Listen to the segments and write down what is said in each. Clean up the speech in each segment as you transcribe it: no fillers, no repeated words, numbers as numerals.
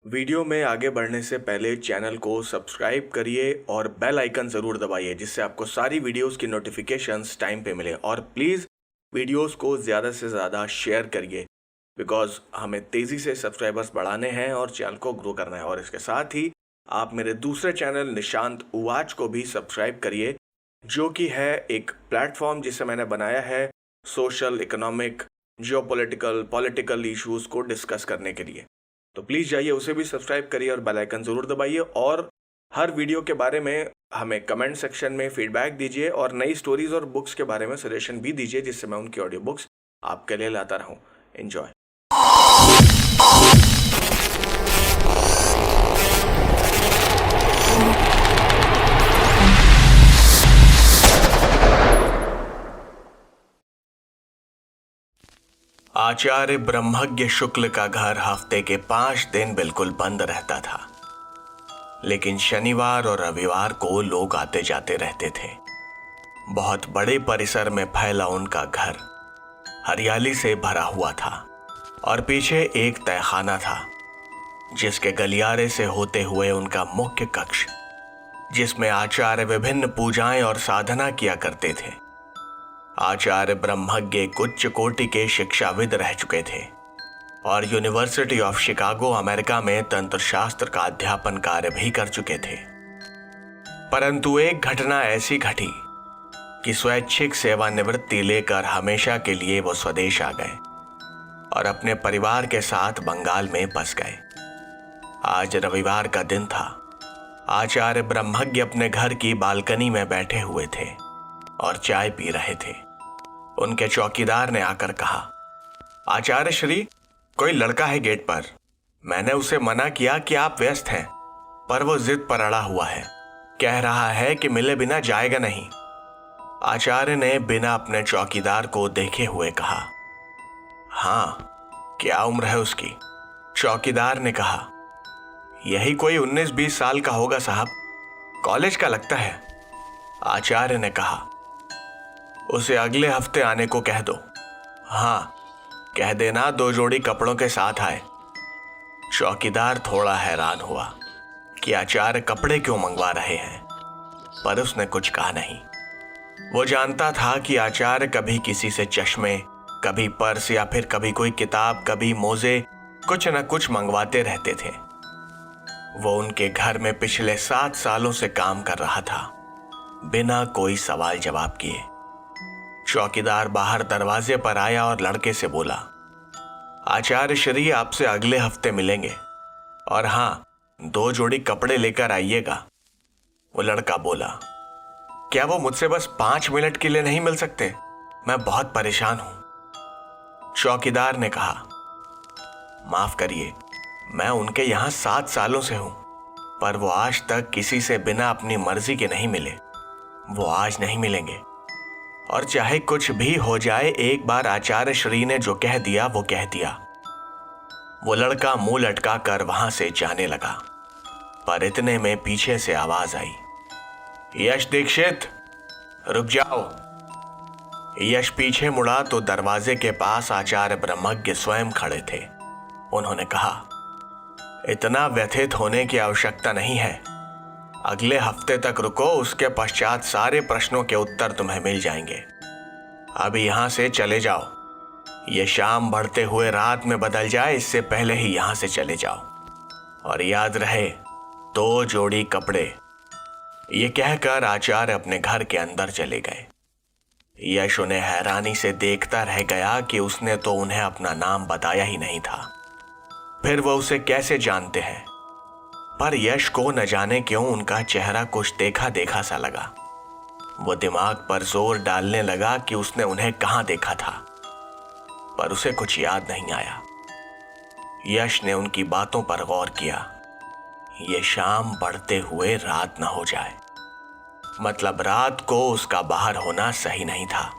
Video में आगे बढ़ने से पहले चैनल को सब्सक्राइब करिए और बेल आइकन ज़रूर दबाइए जिससे आपको सारी वीडियोस की नोटिफिकेशंस टाइम पे मिले। और प्लीज़ वीडियोस को ज़्यादा से ज़्यादा शेयर करिए बिकॉज हमें तेज़ी से सब्सक्राइबर्स बढ़ाने हैं और चैनल को ग्रो करना है। और इसके साथ ही आप मेरे दूसरे चैनल निशांत उवाच को भी सब्सक्राइब करिए, जो कि है एक प्लेटफॉर्म जिसे मैंने बनाया है social, economic, geopolitical, political issues को डिस्कस करने के लिए। तो प्लीज़ जाइए, उसे भी सब्सक्राइब करिए और बेल आइकन ज़रूर दबाइए। और हर वीडियो के बारे में हमें कमेंट सेक्शन में फीडबैक दीजिए और नई स्टोरीज और बुक्स के बारे में सजेशन भी दीजिए जिससे मैं उनकी ऑडियो बुक्स आपके लिए लाता रहूं। एंजॉय। आचार्य ब्रह्मज्ञ शुक्ल का घर हफ्ते के 5 दिन बिल्कुल बंद रहता था, लेकिन शनिवार और रविवार को लोग आते जाते रहते थे। बहुत बड़े परिसर में फैला उनका घर हरियाली से भरा हुआ था और पीछे एक तहखाना था जिसके गलियारे से होते हुए उनका मुख्य कक्ष, जिसमें आचार्य विभिन्न पूजाएं और साधना किया करते थे। आचार्य ब्रह्मज्ञ उच्च कोटि के शिक्षाविद रह चुके थे और यूनिवर्सिटी ऑफ शिकागो अमेरिका में तंत्र शास्त्र का अध्यापन कार्य भी कर चुके थे। परंतु एक घटना ऐसी घटी कि स्वैच्छिक सेवानिवृत्ति लेकर हमेशा के लिए वो स्वदेश आ गए और अपने परिवार के साथ बंगाल में बस गए। आज रविवार का दिन था। आचार्य ब्रह्मज्ञ अपने घर की बालकनी में बैठे हुए थे और चाय पी रहे थे। उनके चौकीदार ने आकर कहा, आचार्य श्री, कोई लड़का है गेट पर। मैंने उसे मना किया कि आप व्यस्त हैं, पर वो जिद पर अड़ा हुआ है। कह रहा है कि मिले बिना जाएगा नहीं। आचार्य ने बिना अपने चौकीदार को देखे हुए कहा, हाँ, क्या उम्र है उसकी? चौकीदार ने कहा, यही कोई 19-20 साल का होगा साहब, कॉलेज का लगता है। आचार्य ने कहा, उसे अगले हफ्ते आने को कह दो। हाँ, कह देना 2 जोड़ी कपड़ों के साथ आए। चौकीदार थोड़ा हैरान हुआ कि आचार्य कपड़े क्यों मंगवा रहे हैं, पर उसने कुछ कहा नहीं। वो जानता था कि आचार्य कभी किसी से चश्मे, कभी पर्स या फिर कभी कोई किताब, कभी मोजे, कुछ न कुछ मंगवाते रहते थे। वो उनके घर में पिछले 7 सालों से काम कर रहा था, बिना कोई सवाल जवाब किए। चौकीदार बाहर दरवाजे पर आया और लड़के से बोला, आचार्य श्री आपसे अगले हफ्ते मिलेंगे और हाँ, 2 जोड़ी कपड़े लेकर आइएगा। वो लड़का बोला, क्या वो मुझसे बस 5 मिनट के लिए नहीं मिल सकते? मैं बहुत परेशान हूं। चौकीदार ने कहा, माफ करिए, मैं उनके यहां 7 सालों से हूं, पर वो आज तक किसी से बिना अपनी मर्जी के नहीं मिले। वो आज नहीं मिलेंगे और चाहे कुछ भी हो जाए, एक बार आचार्य श्री ने जो कह दिया वो कह दिया। वो लड़का मुंह लटका कर वहां से जाने लगा, पर इतने में पीछे से आवाज आई, यश दीक्षित, रुक जाओ। यश पीछे मुड़ा तो दरवाजे के पास आचार्य ब्रह्मज्ञ स्वयं खड़े थे। उन्होंने कहा, इतना व्यथित होने की आवश्यकता नहीं है, अगले हफ्ते तक रुको, उसके पश्चात सारे प्रश्नों के उत्तर तुम्हें मिल जाएंगे। अभी यहां से चले जाओ। ये शाम बढ़ते हुए रात में बदल जाए, इससे पहले ही यहां से चले जाओ। और याद रहे, 2 जोड़ी कपड़े। ये कहकर आचार्य अपने घर के अंदर चले गए। यश उन्हें हैरानी से देखता रह गया कि उसने तो उन्हें अपना नाम बताया ही नहीं था, फिर वो उसे कैसे जानते हैं। पर यश को न जाने क्यों उनका चेहरा कुछ देखा देखा सा लगा। वो दिमाग पर जोर डालने लगा कि उसने उन्हें कहां देखा था, पर उसे कुछ याद नहीं आया। यश ने उनकी बातों पर गौर किया। ये शाम बढ़ते हुए रात न हो जाए, मतलब रात को उसका बाहर होना सही नहीं था।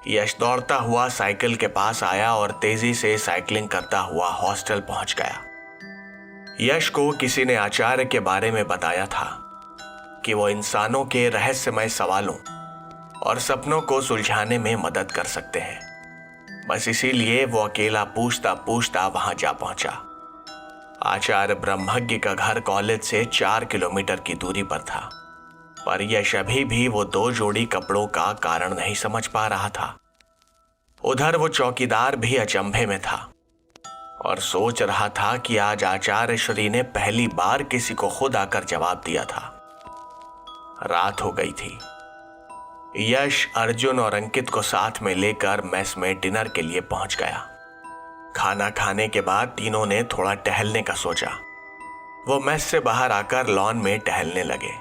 यश दौड़ता हुआ साइकिल के पास आया और तेजी से साइकिलिंग करता हुआ हॉस्टल पहुंच गया। यश को किसी ने आचार्य के बारे में बताया था कि वो इंसानों के रहस्यमय सवालों और सपनों को सुलझाने में मदद कर सकते हैं। बस इसीलिए वो अकेला पूछता पूछता वहां जा पहुंचा। आचार्य ब्रह्मज्ञ का घर कॉलेज से 4 किलोमीटर की दूरी पर था, पर यश अभी भी वो 2 जोड़ी कपड़ों का कारण नहीं समझ पा रहा था। उधर वो चौकीदार भी अचंभे में था और सोच रहा था कि आज आचार्य श्री ने पहली बार किसी को खुद आकर जवाब दिया था। रात हो गई थी। यश, अर्जुन और अंकित को साथ में लेकर मेस में डिनर के लिए पहुंच गया। खाना खाने के बाद तीनों ने थोड़ा टहलने का सोचा। वो मेस से बाहर आकर लॉन में टहलने लगे।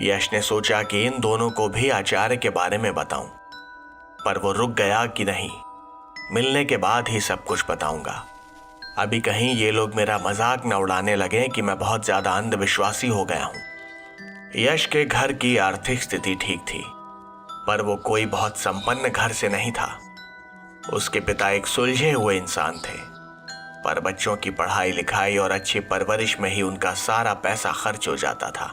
यश ने सोचा कि इन दोनों को भी आचार्य के बारे में बताऊं, पर वो रुक गया कि नहीं, मिलने के बाद ही सब कुछ बताऊंगा। अभी कहीं ये लोग मेरा मजाक न उड़ाने लगे कि मैं बहुत ज्यादा अंधविश्वासी हो गया हूं। यश के घर की आर्थिक स्थिति ठीक थी, पर वो कोई बहुत संपन्न घर से नहीं था। उसके पिता एक सुलझे हुए इंसान थे, पर बच्चों की पढ़ाई लिखाई और अच्छी परवरिश में ही उनका सारा पैसा खर्च हो जाता था।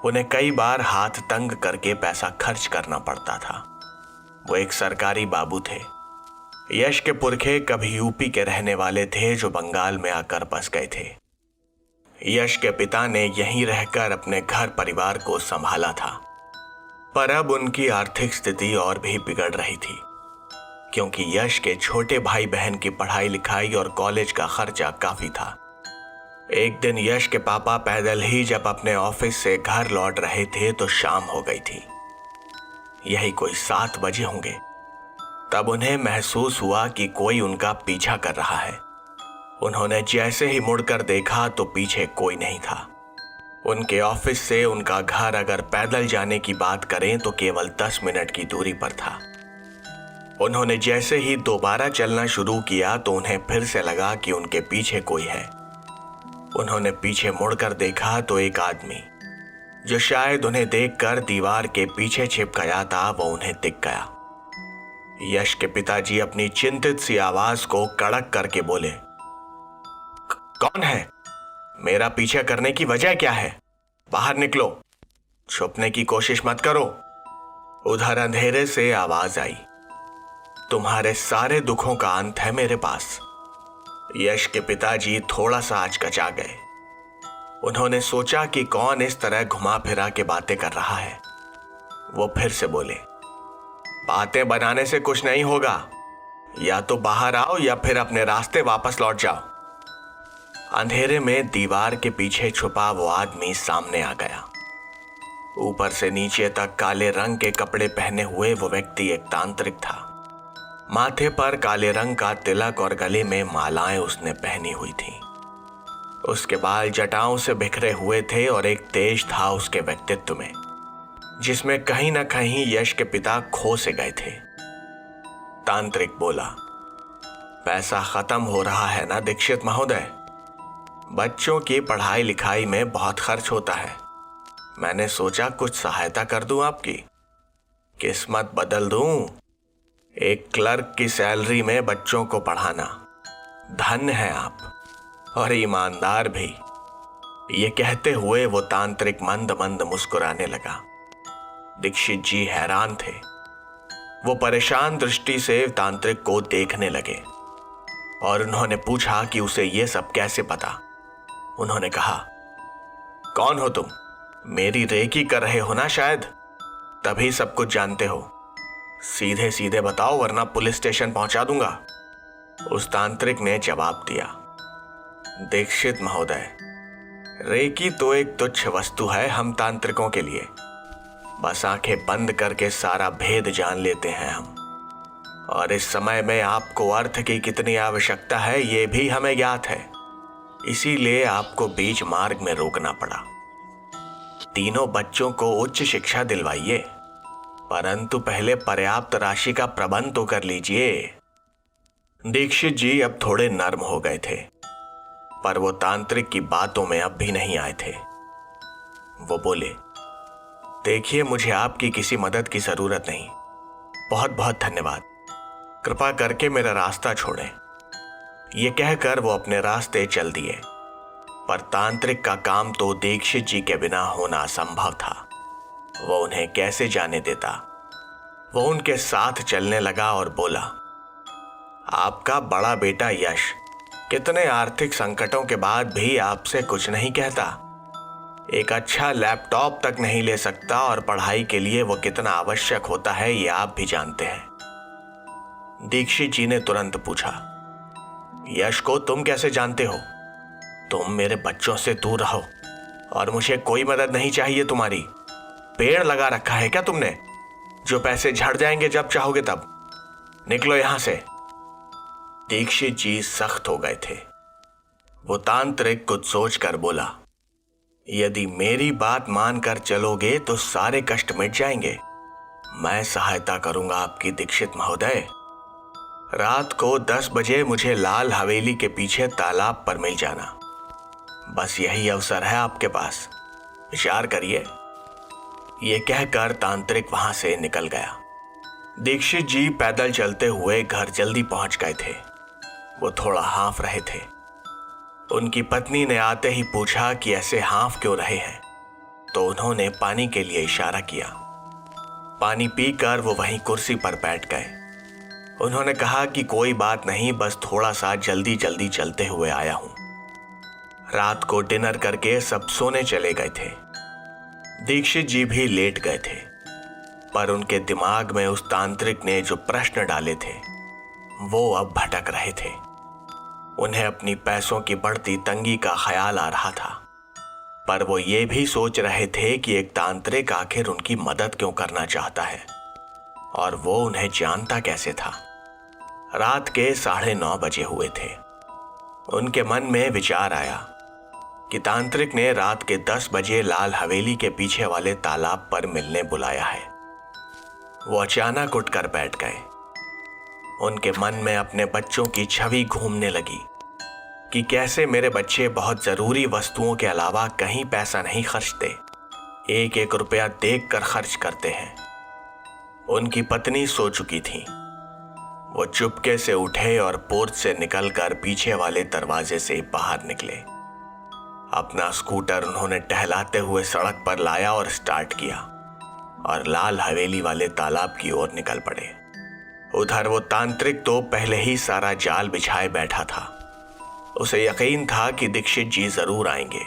उन्हें कई बार हाथ तंग करके पैसा खर्च करना पड़ता था। वो एक सरकारी बाबू थे। यश के पुरखे कभी यूपी के रहने वाले थे जो बंगाल में आकर बस गए थे। यश के पिता ने यहीं रहकर अपने घर परिवार को संभाला था, पर अब उनकी आर्थिक स्थिति और भी बिगड़ रही थी, क्योंकि यश के छोटे भाई बहन की पढ़ाई लिखाई और कॉलेज का खर्चा काफी था। एक दिन यश के पापा पैदल ही जब अपने ऑफिस से घर लौट रहे थे तो शाम हो गई थी। यही कोई 7 बजे होंगे। तब उन्हें महसूस हुआ कि कोई उनका पीछा कर रहा है। उन्होंने जैसे ही मुड़कर देखा तो पीछे कोई नहीं था। उनके ऑफिस से उनका घर अगर पैदल जाने की बात करें तो केवल 10 मिनट की दूरी पर था। उन्होंने जैसे ही दोबारा चलना शुरू किया तो उन्हें फिर से लगा कि उनके पीछे कोई है। उन्होंने पीछे मुड़कर देखा तो एक आदमी, जो शायद उन्हें देखकर दीवार के पीछे छिप गया था, वो उन्हें दिख गया। यश के पिताजी अपनी चिंतित सी आवाज को कड़क करके बोले, कौन है? मेरा पीछा करने की वजह क्या है? बाहर निकलो, छुपने की कोशिश मत करो। उधर अंधेरे से आवाज आई, तुम्हारे सारे दुखों का अंत है मेरे पास। यश के पिताजी थोड़ा सा आचकचा गए। उन्होंने सोचा कि कौन इस तरह घुमा फिरा के बातें कर रहा है। वो फिर से बोले, बातें बनाने से कुछ नहीं होगा, या तो बाहर आओ या फिर अपने रास्ते वापस लौट जाओ। अंधेरे में दीवार के पीछे छुपा वो आदमी सामने आ गया। ऊपर से नीचे तक काले रंग के कपड़े पहने हुए वो व्यक्ति एक तांत्रिक था। माथे पर काले रंग का तिलक और गले में मालाएं उसने पहनी हुई थी। उसके बाल जटाओं से बिखरे हुए थे और एक तेज था उसके व्यक्तित्व में, जिसमें कहीं ना कहीं यश के पिता खो से गए थे। तांत्रिक बोला, पैसा खत्म हो रहा है ना दीक्षित महोदय? बच्चों की पढ़ाई लिखाई में बहुत खर्च होता है। मैंने सोचा कुछ सहायता कर दूं आपकी, किस्मत बदल दूं। एक क्लर्क की सैलरी में बच्चों को पढ़ाना, धन्य है आप, और ईमानदार भी। ये कहते हुए वो तांत्रिक मंद मंद मुस्कुराने लगा। दीक्षित जी हैरान थे। वो परेशान दृष्टि से तांत्रिक को देखने लगे और उन्होंने पूछा कि उसे ये सब कैसे पता। उन्होंने कहा, कौन हो तुम? मेरी रेकी कर रहे हो ना शायद, तभी सब कुछ जानते हो। सीधे सीधे बताओ वरना पुलिस स्टेशन पहुंचा दूंगा। उस तांत्रिक ने जवाब दिया, दीक्षित महोदय, रेकी तो एक तुच्छ वस्तु है हम तांत्रिकों के लिए। बस आंखें बंद करके सारा भेद जान लेते हैं हम, और इस समय में आपको अर्थ की कितनी आवश्यकता है ये भी हमें ज्ञात है। इसीलिए आपको बीच मार्ग में रोकना पड़ा। तीनों बच्चों को उच्च शिक्षा दिलवाइए, परंतु पहले पर्याप्त राशि का प्रबंध तो कर लीजिए। दीक्षित जी अब थोड़े नर्म हो गए थे, पर वो तांत्रिक की बातों में अब भी नहीं आए थे। वो बोले, देखिए, मुझे आपकी किसी मदद की जरूरत नहीं। बहुत बहुत धन्यवाद। कृपा करके मेरा रास्ता छोड़ें। ये कहकर वो अपने रास्ते चल दिए, पर तांत्रिक का काम तो दीक्षित जी के बिना होना असंभव था। वो उन्हें कैसे जाने देता। वो उनके साथ चलने लगा और बोला, आपका बड़ा बेटा यश कितने आर्थिक संकटों के बाद भी आपसे कुछ नहीं कहता। एक अच्छा लैपटॉप तक नहीं ले सकता और पढ़ाई के लिए वो कितना आवश्यक होता है ये आप भी जानते हैं। दीक्षित जी ने तुरंत पूछा, यश को तुम कैसे जानते हो? तुम मेरे बच्चों से दूर रहो और मुझे कोई मदद नहीं चाहिए तुम्हारी। पेड़ लगा रखा है क्या तुमने, जो पैसे झड़ जाएंगे जब चाहोगे तब? निकलो यहां से। दीक्षित जी सख्त हो गए थे। वो तांत्रिक कुछ सोचकर बोला, यदि मेरी बात मानकर चलोगे तो सारे कष्ट मिट जाएंगे। मैं सहायता करूंगा आपकी दीक्षित महोदय। रात को 10 बजे मुझे लाल हवेली के पीछे तालाब पर मिल जाना। बस यही अवसर है आपके पास, विचार करिए। ये कहकर तांत्रिक वहां से निकल गया। दीक्षित जी पैदल चलते हुए घर जल्दी पहुंच गए थे। वो थोड़ा हाँफ रहे थे। उनकी पत्नी ने आते ही पूछा कि ऐसे हाँफ क्यों रहे हैं, तो उन्होंने पानी के लिए इशारा किया। पानी पीकर वो वहीं कुर्सी पर बैठ गए। उन्होंने कहा कि कोई बात नहीं, बस थोड़ा सा जल्दी जल्दी चलते हुए आया हूं। रात को डिनर करके सब सोने चले गए थे। दीक्षित जी भी लेट गए थे, पर उनके दिमाग में उस तांत्रिक ने जो प्रश्न डाले थे वो अब भटक रहे थे। उन्हें अपनी पैसों की बढ़ती तंगी का ख्याल आ रहा था, पर वो ये भी सोच रहे थे कि एक तांत्रिक आखिर उनकी मदद क्यों करना चाहता है और वो उन्हें जानता कैसे था। रात के 9:30 बजे हुए थे। उनके मन में विचार आया कि तांत्रिक ने रात के 10 बजे लाल हवेली के पीछे वाले तालाब पर मिलने बुलाया है। वो अचानक उठकर बैठ गए। उनके मन में अपने बच्चों की छवि घूमने लगी कि कैसे मेरे बच्चे बहुत जरूरी वस्तुओं के अलावा कहीं पैसा नहीं खर्चते, एक एक रुपया देख कर खर्च करते हैं। उनकी पत्नी सो चुकी थी। वो चुपके से उठे और पोर्च से निकलकर पीछे वाले दरवाजे से बाहर निकले। अपना स्कूटर उन्होंने टहलाते हुए सड़क पर लाया और स्टार्ट किया और लाल हवेली वाले तालाब की ओर निकल पड़े। उधर वो तांत्रिक तो पहले ही सारा जाल बिछाए बैठा था। उसे यकीन था कि दीक्षित जी जरूर आएंगे।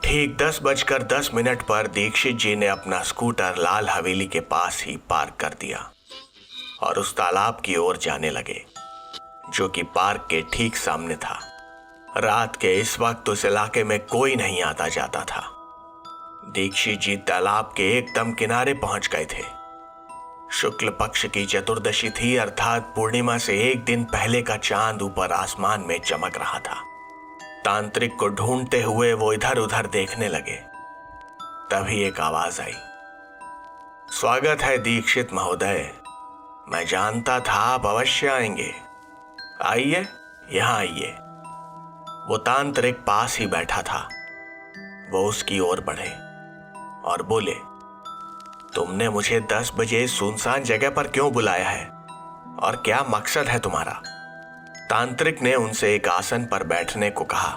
ठीक 10:10 पर दीक्षित जी ने अपना स्कूटर लाल हवेली के पास ही पार्क कर दिया और उस तालाब की ओर जाने लगे, जो कि पार्क के ठीक सामने था। रात के इस वक्त उस इलाके में कोई नहीं आता जाता था। दीक्षित जी तालाब के एकदम किनारे पहुंच गए थे। शुक्ल पक्ष की चतुर्दशी थी, अर्थात पूर्णिमा से एक दिन पहले का चांद ऊपर आसमान में चमक रहा था। तांत्रिक को ढूंढते हुए वो इधर उधर देखने लगे। तभी एक आवाज आई, स्वागत है दीक्षित महोदय। मैं जानता था आप अवश्य आएंगे। आइए, यहां आइए। वो तांत्रिक पास ही बैठा था। वो उसकी ओर बढ़े और बोले, तुमने मुझे 10 बजे सुनसान जगह पर क्यों बुलाया है और क्या मकसद है तुम्हारा? तांत्रिक ने उनसे एक आसन पर बैठने को कहा।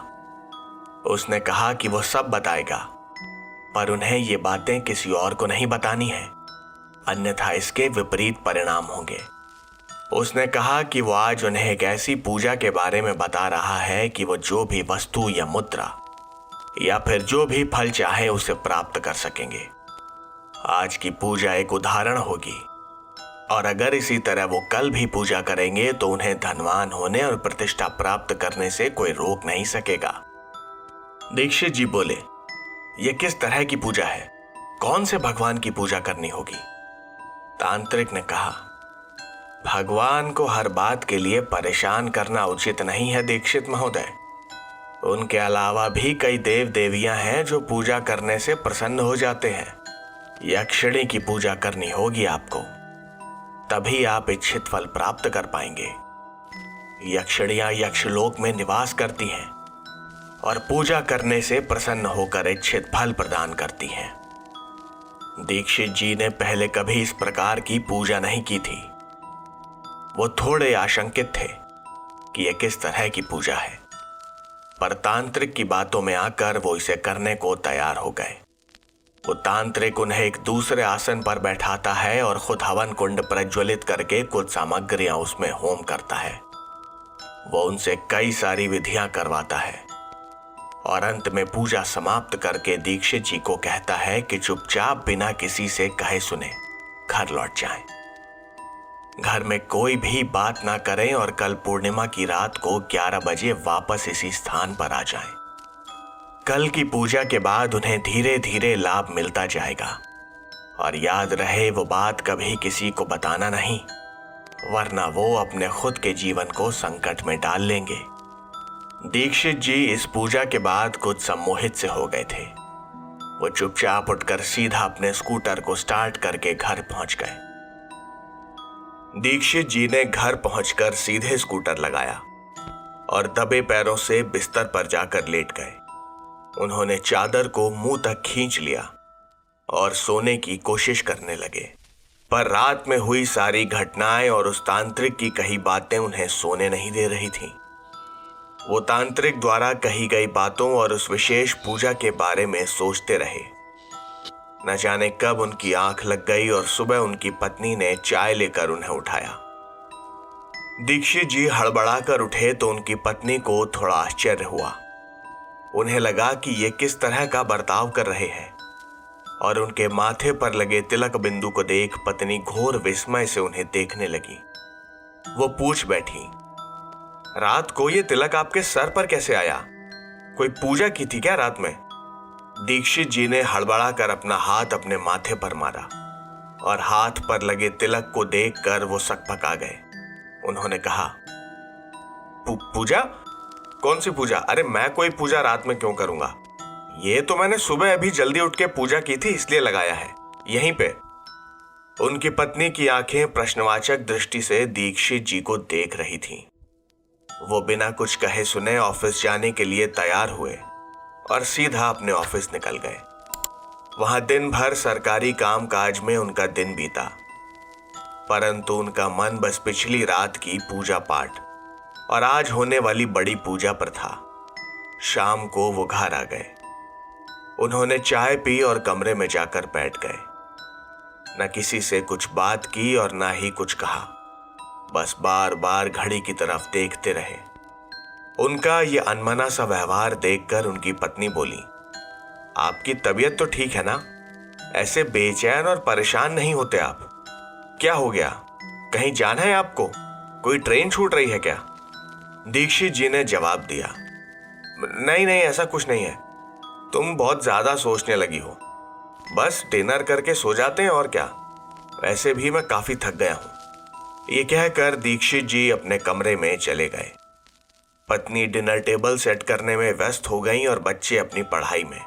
उसने कहा कि वो सब बताएगा, पर उन्हें ये बातें किसी और को नहीं बतानी है, अन्यथा इसके विपरीत परिणाम होंगे। उसने कहा कि वो आज उन्हें एक ऐसी पूजा के बारे में बता रहा है कि वो जो भी वस्तु या मुद्रा या फिर जो भी फल चाहे उसे प्राप्त कर सकेंगे। आज की पूजा एक उदाहरण होगी और अगर इसी तरह वो कल भी पूजा करेंगे तो उन्हें धनवान होने और प्रतिष्ठा प्राप्त करने से कोई रोक नहीं सकेगा। दीक्षित जी बोले, ये किस तरह की पूजा है? कौन से भगवान की पूजा करनी होगी? तांत्रिक ने कहा, भगवान को हर बात के लिए परेशान करना उचित नहीं है दीक्षित महोदय। उनके अलावा भी कई देव देवियां हैं जो पूजा करने से प्रसन्न हो जाते हैं। यक्षिणी की पूजा करनी होगी आपको, तभी आप इच्छित फल प्राप्त कर पाएंगे। यक्षिणियां यक्षलोक में निवास करती हैं और पूजा करने से प्रसन्न होकर इच्छित फल प्रदान करती हैं। दीक्षित जी ने पहले कभी इस प्रकार की पूजा नहीं की थी। वो थोड़े आशंकित थे कि यह किस तरह की पूजा है, पर तांत्रिक की बातों में आकर वो इसे करने को तैयार हो गए। वो तांत्रिक उन्हें एक दूसरे आसन पर बैठाता है और खुद हवन कुंड प्रज्वलित करके कुछ सामग्रियां उसमें होम करता है। वो उनसे कई सारी विधियां करवाता है और अंत में पूजा समाप्त करके दीक्षित जी को कहता है कि चुपचाप बिना किसी से कहे सुने घर लौट जाएं। घर में कोई भी बात ना करें और कल पूर्णिमा की रात को 11 बजे वापस इसी स्थान पर आ जाएं। कल की पूजा के बाद उन्हें धीरे धीरे लाभ मिलता जाएगा और याद रहे वो बात कभी किसी को बताना नहीं, वरना वो अपने खुद के जीवन को संकट में डाल लेंगे। दीक्षित जी इस पूजा के बाद कुछ सम्मोहित से हो गए थे। वो चुपचाप उठकर सीधा अपने स्कूटर को स्टार्ट करके घर पहुंच गए। दीक्षित जी ने घर पहुंचकर सीधे स्कूटर लगाया और दबे पैरों से बिस्तर पर जाकर लेट गए। उन्होंने चादर को मुंह तक खींच लिया और सोने की कोशिश करने लगे, पर रात में हुई सारी घटनाएं और उस तांत्रिक की कही बातें उन्हें सोने नहीं दे रही थीं। वो तांत्रिक द्वारा कही गई बातों और उस विशेष पूजा के बारे में सोचते रहे। न जाने कब उनकी आंख लग गई और सुबह उनकी पत्नी ने चाय लेकर उन्हें उठाया। दीक्षित जी हड़बड़ाकर उठे तो उनकी पत्नी को थोड़ा आश्चर्य हुआ। उन्हें लगा कि ये किस तरह का बर्ताव कर रहे हैं और उनके माथे पर लगे तिलक बिंदु को देख पत्नी घोर विस्मय से उन्हें देखने लगी। वो पूछ बैठी, रात को ये तिलक आपके सर पर कैसे आया? कोई पूजा की थी क्या रात में? दीक्षित जी ने हड़बड़ा कर अपना हाथ अपने माथे पर मारा और हाथ पर लगे तिलक को देखकर वो सकपका गए। उन्होंने कहा, पूजा? कौन सी पूजा? अरे मैं कोई पूजा रात में क्यों करूंगा? ये तो मैंने सुबह अभी जल्दी उठ के पूजा की थी, इसलिए लगाया है यहीं पे। उनकी पत्नी की आंखें प्रश्नवाचक दृष्टि से दीक्षित जी को देख रही थीं। वो बिना कुछ कहे सुने ऑफिस जाने के लिए तैयार हुए और सीधा अपने ऑफिस निकल गए। वहां दिन भर सरकारी कामकाज में उनका दिन बीता, परंतु उनका मन बस पिछली रात की पूजा पाठ और आज होने वाली बड़ी पूजा पर था। शाम को वो घर आ गए। उन्होंने चाय पी और कमरे में जाकर बैठ गए। न किसी से कुछ बात की और ना ही कुछ कहा, बस बार बार घड़ी की तरफ देखते रहे। उनका ये अनमना सा व्यवहार देखकर उनकी पत्नी बोली, आपकी तबीयत तो ठीक है ना? ऐसे बेचैन और परेशान नहीं होते आप। क्या हो गया? कहीं जाना है आपको? कोई ट्रेन छूट रही है क्या? दीक्षित जी ने जवाब दिया, नहीं नहीं, ऐसा कुछ नहीं है। तुम बहुत ज्यादा सोचने लगी हो। बस डिनर करके सो जाते हैं और क्या। वैसे भी मैं काफी थक गया हूं। ये कहकर दीक्षित जी अपने कमरे में चले गए। पत्नी डिनर टेबल सेट करने में व्यस्त हो गई और बच्चे अपनी पढ़ाई में।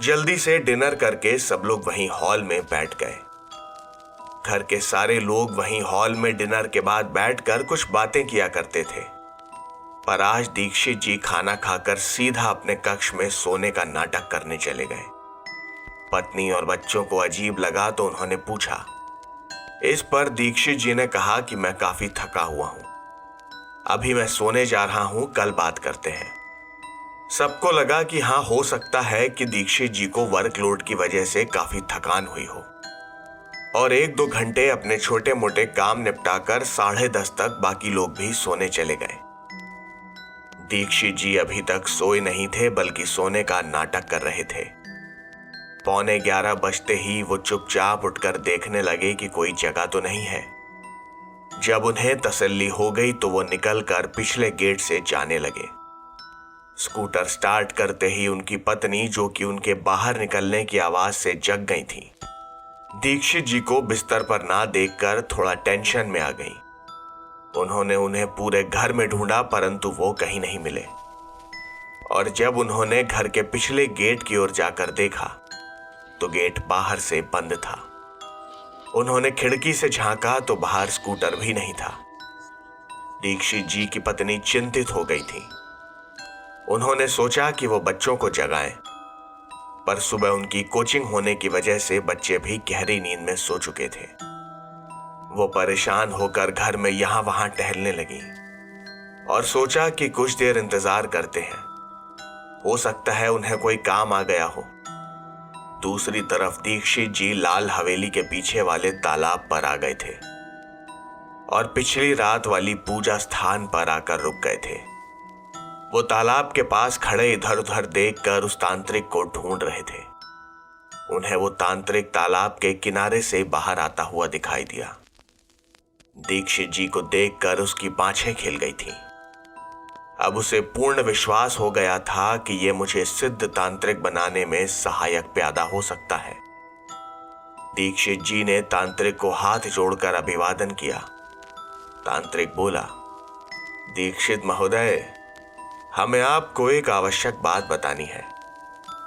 जल्दी से डिनर करके सब लोग वहीं हॉल में बैठ गए। घर के सारे लोग वहीं हॉल में डिनर के बाद बैठकर कुछ बातें किया करते थे, पर आज दीक्षित जी खाना खाकर सीधा अपने कक्ष में सोने का नाटक करने चले गए। पत्नी और बच्चों को अजीब लगा तो उन्होंने पूछा। इस पर दीक्षित जी ने कहा कि मैं काफी थका हुआ हूं, अभी मैं सोने जा रहा हूं, कल बात करते हैं। सबको लगा कि हाँ, हो सकता है कि दीक्षित जी को वर्कलोड की वजह से काफी थकान हुई हो, और 1-2 घंटे अपने छोटे मोटे काम निपटाकर 10:30 तक बाकी लोग भी सोने चले गए। दीक्षित जी अभी तक सोए नहीं थे, बल्कि सोने का नाटक कर रहे थे। 11:15 बजते ही वो चुपचाप उठकर देखने लगे कि कोई जगह तो नहीं है। जब उन्हें तसल्ली हो गई तो वो निकलकर पिछले गेट से जाने लगे। स्कूटर स्टार्ट करते ही उनकी पत्नी, जो कि उनके बाहर निकलने की आवाज से जग गई थी, दीक्षित जी को बिस्तर पर ना देखकर थोड़ा टेंशन में आ गई। उन्होंने उन्हें पूरे घर में ढूंढा, परंतु वो कहीं नहीं मिले। और जब उन्होंने घर के पिछले गेट की ओर जाकर देखा तो गेट बाहर से बंद था। उन्होंने खिड़की से झांका तो बाहर स्कूटर भी नहीं था। दीक्षित जी की पत्नी चिंतित हो गई थी। उन्होंने सोचा कि वो बच्चों को जगाएं, पर सुबह उनकी कोचिंग होने की वजह से बच्चे भी गहरी नींद में सो चुके थे। वो परेशान होकर घर में यहां वहां टहलने लगी और सोचा कि कुछ देर इंतजार करते हैं, हो सकता है उन्हें कोई काम आ गया हो। दूसरी तरफ दीक्षित जी लाल हवेली के पीछे वाले तालाब पर आ गए थे और पिछली रात वाली पूजा स्थान पर आकर रुक गए थे। वो तालाब के पास खड़े इधर उधर देखकर उस तांत्रिक को ढूंढ रहे थे। उन्हें वो तांत्रिक तालाब के किनारे से बाहर आता हुआ दिखाई दिया। दीक्षित जी को देखकर उसकी बाँछें खिल गई थीं। अब उसे पूर्ण विश्वास हो गया था कि ये मुझे सिद्ध तांत्रिक बनाने में सहायक प्यादा हो सकता है। दीक्षित जी ने तांत्रिक को हाथ जोड़कर अभिवादन किया। तांत्रिक बोला, दीक्षित महोदय, हमें आपको एक आवश्यक बात बतानी है,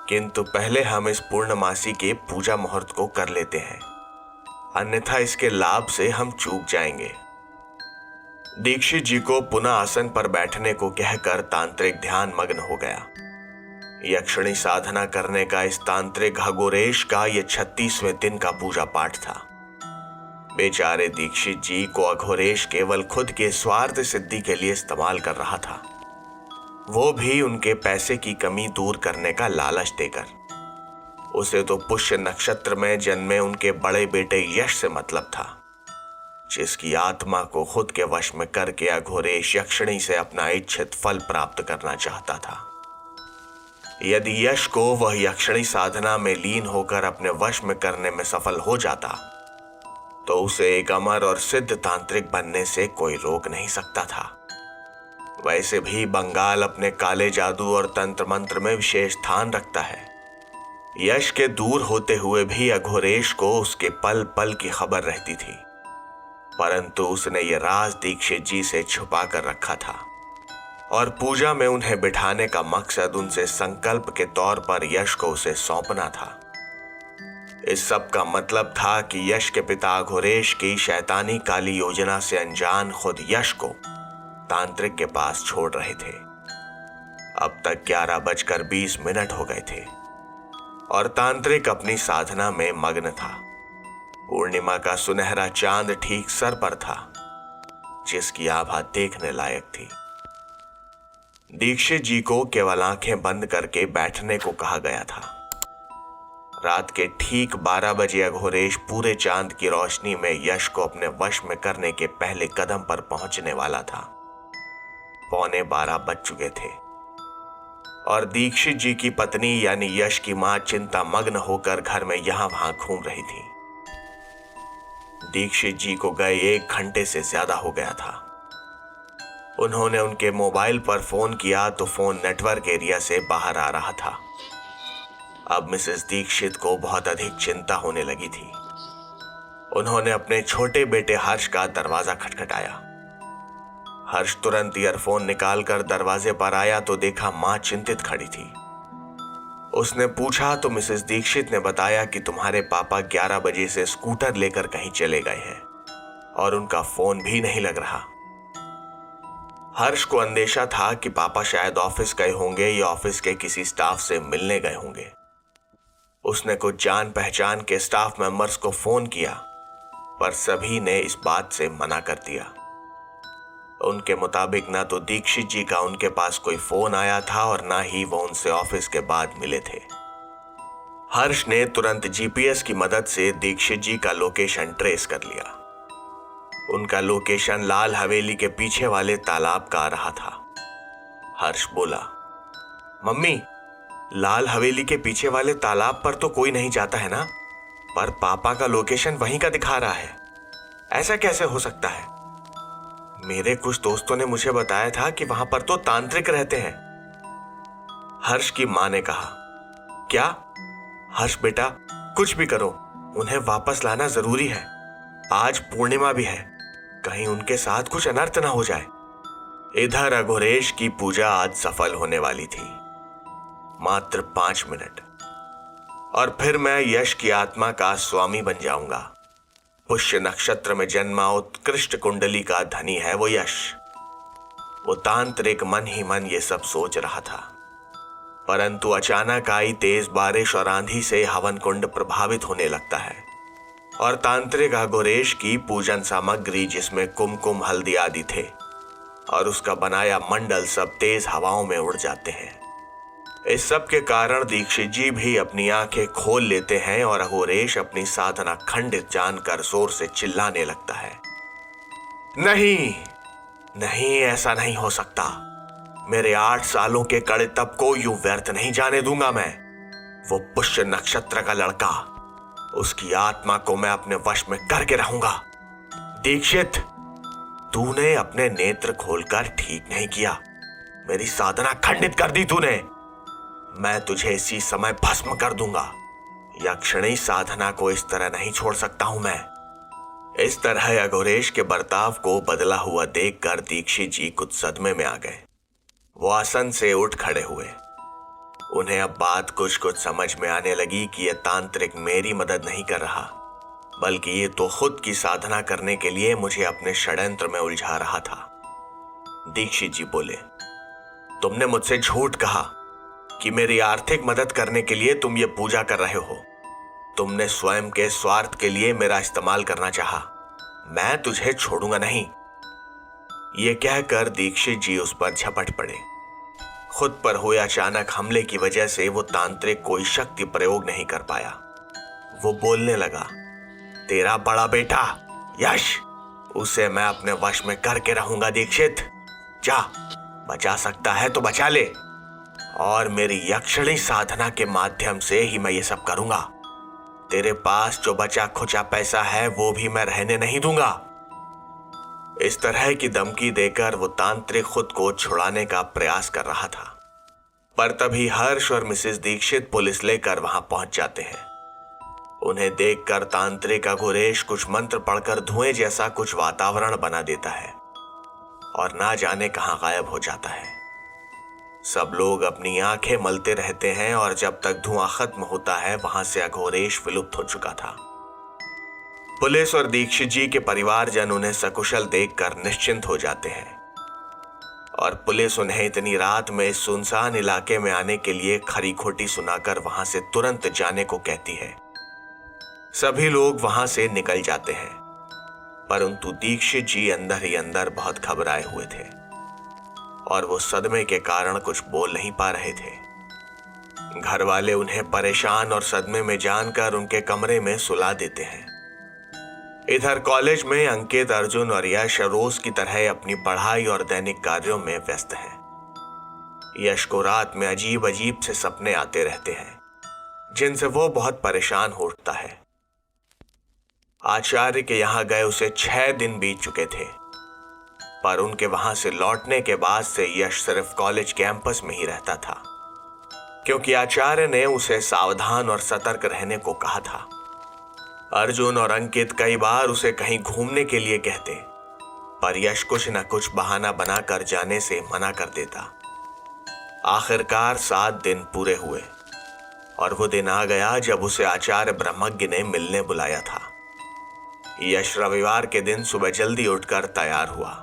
किंतु पहले हम इस पूर्णमासी के पूजा मुहूर्त को कर लेते हैं, अन्यथा इसके लाभ से हम चूक जाएंगे। दीक्षित जी को पुनः आसन पर बैठने को कहकर तांत्रिक ध्यान मग्न हो गया। यक्षिणी साधना करने का इस तांत्रिक अघोरेश का ये 36वें दिन का पूजा पाठ था। बेचारे दीक्षित जी को अघोरेश केवल खुद के स्वार्थ सिद्धि के लिए इस्तेमाल कर रहा था, वो भी उनके पैसे की कमी दूर करने का लालच देकर। उसे तो पुष्य नक्षत्र में जन्मे उनके बड़े बेटे यश से मतलब था, जिसकी आत्मा को खुद के वश में करके अघोरेश यक्षिणी से अपना इच्छित फल प्राप्त करना चाहता था। यदि यश को वह यक्षिणी साधना में लीन होकर अपने वश में करने में सफल हो जाता तो उसे एक अमर और सिद्ध तांत्रिक बनने से कोई रोक नहीं सकता था। वैसे भी बंगाल अपने काले जादू और तंत्र मंत्र में विशेष स्थान रखता है। यश के दूर होते हुए भी अघोरेश को उसके पल पल की खबर रहती थी, परंतु उसने ये राज दीक्षित जी से छुपा कर रखा था और पूजा में उन्हें बिठाने का मकसद उनसे संकल्प के तौर पर यश को उसे सौंपना था। इस सब का मतलब था कि यश के पिता अघोरेश की शैतानी काली योजना से अनजान खुद यश को तांत्रिक के पास छोड़ रहे थे। अब तक 11:20 हो गए थे और तांत्रिक अपनी साधना में मग्न था। पूर्णिमा का सुनहरा चांद ठीक सर पर था, जिसकी आभा देखने लायक थी। दीक्षित जी को केवल आंखें बंद करके बैठने को कहा गया था। रात के ठीक 12 बजे अघोरेश पूरे चांद की रोशनी में यश को अपने वश में करने के पहले कदम पर पहुंचने वाला था। 11:15 बज चुके थे और दीक्षित जी की पत्नी यानी यश की मां चिंता मग्न होकर घर में यहां वहां घूम रही थी। दीक्षित जी को गए 1 घंटे से ज्यादा हो गया था। उन्होंने उनके मोबाइल पर फोन किया तो फोन नेटवर्क एरिया से बाहर आ रहा था। अब मिसेस दीक्षित को बहुत अधिक चिंता होने लगी थी। उन्होंने अपने छोटे बेटे हर्ष का दरवाजा खटखटाया। हर्ष तुरंत ईयरफोन निकालकर दरवाजे पर आया तो देखा मां चिंतित खड़ी थी। उसने पूछा तो मिसेस दीक्षित ने बताया कि तुम्हारे पापा 11 बजे से स्कूटर लेकर कहीं चले गए हैं और उनका फोन भी नहीं लग रहा। हर्ष को अंदेशा था कि पापा शायद ऑफिस गए होंगे या ऑफिस के किसी स्टाफ से मिलने गए होंगे। उसने कुछ जान पहचान के स्टाफ मेंबर्स को फोन किया, पर सभी ने इस बात से मना कर दिया। उनके मुताबिक ना तो दीक्षित जी का उनके पास कोई फोन आया था और ना ही वो उनसे ऑफिस के बाद मिले थे। हर्ष ने तुरंत जीपीएस की मदद से दीक्षित जी का लोकेशन ट्रेस कर लिया। उनका लोकेशन लाल हवेली के पीछे वाले तालाब का आ रहा था। हर्ष बोला, मम्मी, लाल हवेली के पीछे वाले तालाब पर तो कोई नहीं जाता है ना, पर पापा का लोकेशन वहीं का दिखा रहा है। ऐसा कैसे हो सकता है? मेरे कुछ दोस्तों ने मुझे बताया था कि वहां पर तो तांत्रिक रहते हैं। हर्ष की मां ने कहा, क्या? हर्ष बेटा, कुछ भी करो, उन्हें वापस लाना जरूरी है। आज पूर्णिमा भी है, कहीं उनके साथ कुछ अनर्थ ना हो जाए। इधर अघोरेश की पूजा आज सफल होने वाली थी। मात्र 5 मिनट और फिर मैं यश की आत्मा का स्वामी बन जाऊंगा। पुष्य नक्षत्र में जन्मा उत्कृष्ट कुंडली का धनी है वो यश। वो तांत्रिक मन ही मन ये सब सोच रहा था, परंतु अचानक आई तेज बारिश और आंधी से हवन कुंड प्रभावित होने लगता है और तांत्रिक अघोरेश की पूजन सामग्री जिसमें कुमकुम, हल्दी आदि थे और उसका बनाया मंडल सब तेज हवाओं में उड़ जाते हैं। इस सब के कारण दीक्षित जी भी अपनी आंखें खोल लेते हैं और अघोरेश अपनी साधना खंडित जानकर जोर से चिल्लाने लगता है। नहीं, नहीं, ऐसा नहीं हो सकता। मेरे 8 सालों के कड़े तप को यूं व्यर्थ नहीं जाने दूंगा मैं। वो पुष्य नक्षत्र का लड़का, उसकी आत्मा को मैं अपने वश में करके रहूंगा। दीक्षित, तूने अपने नेत्र खोलकर ठीक नहीं किया। मेरी साधना खंडित कर दी तूने। मैं तुझे इसी समय भस्म कर दूंगा। यक्षिणी साधना को इस तरह नहीं छोड़ सकता हूं मैं। इस तरह अघोरेश के बर्ताव को बदला हुआ देखकर दीक्षित जी कुछ सदमे में आ गए। वो आसन से उठ खड़े हुए। उन्हें अब बात कुछ कुछ समझ में आने लगी कि यह तांत्रिक मेरी मदद नहीं कर रहा, बल्कि ये तो खुद की साधना करने के लिए मुझे अपने षड्यंत्र में उलझा रहा था। दीक्षित जी बोले, तुमने मुझसे झूठ कहा कि मेरी आर्थिक मदद करने के लिए तुम ये पूजा कर रहे हो। तुमने स्वयं के स्वार्थ के लिए मेरा इस्तेमाल करना चाहा। मैं तुझे छोड़ूंगा नहीं। ये कहकर दीक्षित जी उस पर झपट पड़े। खुद पर हुए अचानक हमले की वजह से वो तांत्रिक कोई शक्ति प्रयोग नहीं कर पाया। वो बोलने लगा, तेरा बड़ा बेटा यश, उसे मैं अपने वश में करके रहूंगा। दीक्षित, जा, बचा सकता है तो बचा ले, और मेरी यक्षिणी साधना के माध्यम से ही मैं ये सब करूंगा। तेरे पास जो बचा खुचा पैसा है वो भी मैं रहने नहीं दूंगा। इस तरह की धमकी देकर वो तांत्रिक खुद को छुड़ाने का प्रयास कर रहा था। पर तभी हर्ष और मिसेस दीक्षित पुलिस लेकर वहां पहुंच जाते हैं। उन्हें देखकर तांत्रिक अघोरेश कुछ मंत्र पढ़कर धुएं जैसा कुछ वातावरण बना देता है और ना जाने कहां गायब हो जाता है। सब लोग अपनी आंखें मलते रहते हैं और जब तक धुआं खत्म होता है वहां से अघोरेश विलुप्त हो चुका था। पुलिस और दीक्षित जी के परिवारजन उन्हें सकुशल देखकर निश्चिंत हो जाते हैं और पुलिस उन्हें इतनी रात में इस सुनसान इलाके में आने के लिए खरी खोटी सुनाकर वहां से तुरंत जाने को कहती है। सभी लोग वहां से निकल जाते हैं, परंतु दीक्षित जी अंदर ही अंदर बहुत घबराए हुए थे और वो सदमे के कारण कुछ बोल नहीं पा रहे थे। घर वाले उन्हें परेशान और सदमे में जानकर उनके कमरे में सुला देते हैं। इधर कॉलेज में अंकित, अर्जुन और यश रोज की तरह अपनी पढ़ाई और दैनिक कार्यों में व्यस्त हैं। यश को रात में अजीब अजीब से सपने आते रहते हैं जिनसे वो बहुत परेशान हो उठता है। आचार्य के यहां गए उसे 6 दिन बीत चुके थे, पर उनके वहां से लौटने के बाद से यश सिर्फ कॉलेज कैंपस में ही रहता था, क्योंकि आचार्य ने उसे सावधान और सतर्क रहने को कहा था। अर्जुन और अंकित कई बार उसे कहीं घूमने के लिए कहते, पर यश कुछ न कुछ बहाना बनाकर जाने से मना कर देता। आखिरकार 7 दिन पूरे हुए और वो दिन आ गया जब उसे आचार्य ब्रह्मज्ञ ने मिलने बुलाया था। यश रविवार के दिन सुबह जल्दी उठकर तैयार हुआ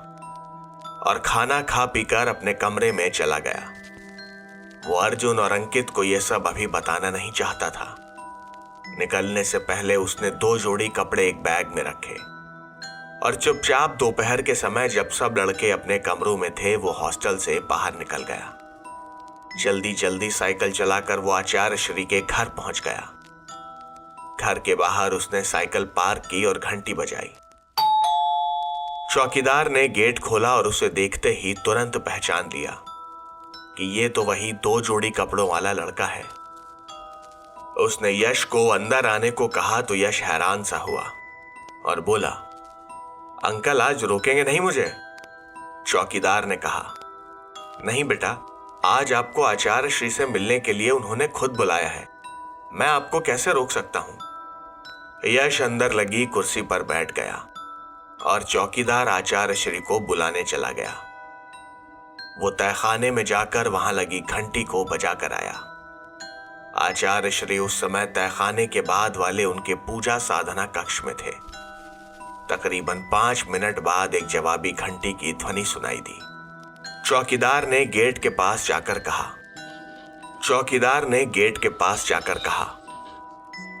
और खाना खा पीकर अपने कमरे में चला गया। वो अर्जुन और अंकित को यह सब अभी बताना नहीं चाहता था। निकलने से पहले उसने 2 जोड़ी कपड़े एक बैग में रखे और चुपचाप दोपहर के समय जब सब लड़के अपने कमरों में थे वो हॉस्टल से बाहर निकल गया। जल्दी जल्दी साइकिल चलाकर वो आचार्य श्री के घर पहुंच गया। घर के बाहर उसने साइकिल पार्क की और घंटी बजाई। चौकीदार ने गेट खोला और उसे देखते ही तुरंत पहचान लिया कि ये तो वही 2 जोड़ी कपड़ों वाला लड़का है। उसने यश को अंदर आने को कहा तो यश हैरान सा हुआ और बोला, अंकल आज रोकेंगे नहीं मुझे? चौकीदार ने कहा, नहीं बेटा, आज आपको आचार्य श्री से मिलने के लिए उन्होंने खुद बुलाया है, मैं आपको कैसे रोक सकता हूं। यश अंदर लगी कुर्सी पर बैठ गया और चौकीदार आचार्य श्री को बुलाने चला गया। वो तहखाने में जाकर वहां लगी घंटी को बजा कर आया। आचार्य श्री उस समय तहखाने के बाद वाले उनके पूजा साधना कक्ष में थे। तकरीबन 5 मिनट बाद एक जवाबी घंटी की ध्वनि सुनाई दी। चौकीदार ने गेट के पास जाकर कहा,